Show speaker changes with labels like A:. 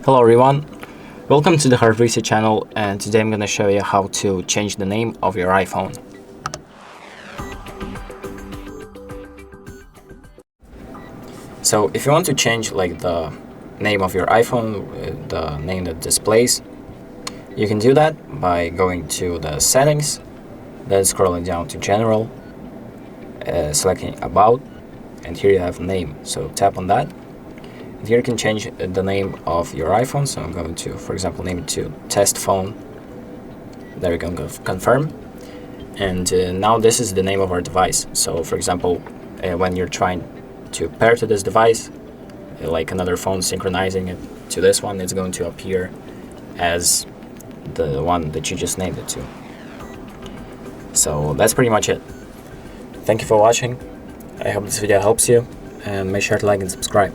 A: Hello everyone, welcome to the HardReset channel, and today I'm going to show you how to change the name of your iPhone. So if you want to change the name of your iPhone, the name that displays, you can do that by going to the settings, then scrolling down to general, selecting about, and here you have name, so tap on that. And here you can change the name of your iPhone, so I'm going to, for example, name it to test phone. There you go, confirm. And now this is the name of our device. So for example, when you're trying to pair to this device, like another phone synchronizing it to this one, it's going to appear as the one that you just named it to. So that's pretty much it. Thank you for watching. I hope this video helps you, and make sure to like and subscribe.